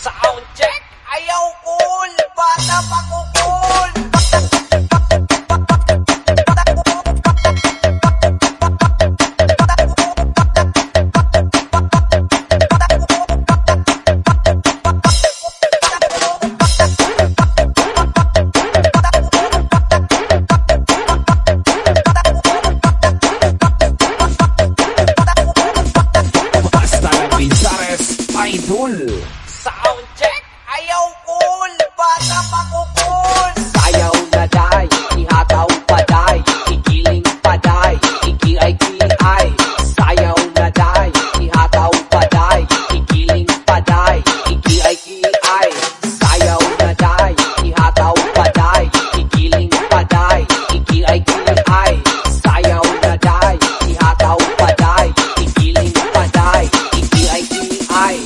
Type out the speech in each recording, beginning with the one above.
Sound check, ayaw cool, bata pa ko cool. Basta la Pinsares Idol. Sound check, ayaw cool, bata pa ko cool. Sayaw na day, ihataw paday, igiling paday, iki-ay-ki-ay. Sayaw na day, ihataw paday, igiling paday, iki-ay-ki-ay. Sayaw na day, ihataw paday, igiling paday, iki-ay-ki-ay. Sayaw na day, ihataw paday, igiling paday, iki-ay-ki-ay.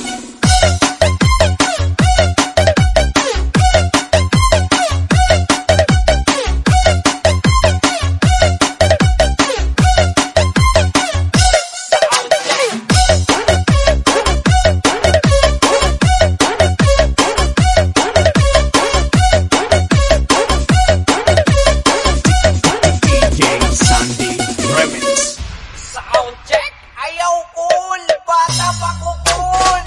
DJ Sandy Remix. Sound check, ayaw cool, bata pa ko cool.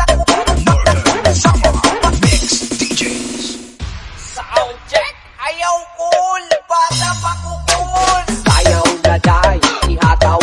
Northern Summer Mix DJs. Sound check, ayaw cool, bata pa ko cool. Sayaw na day, ihataw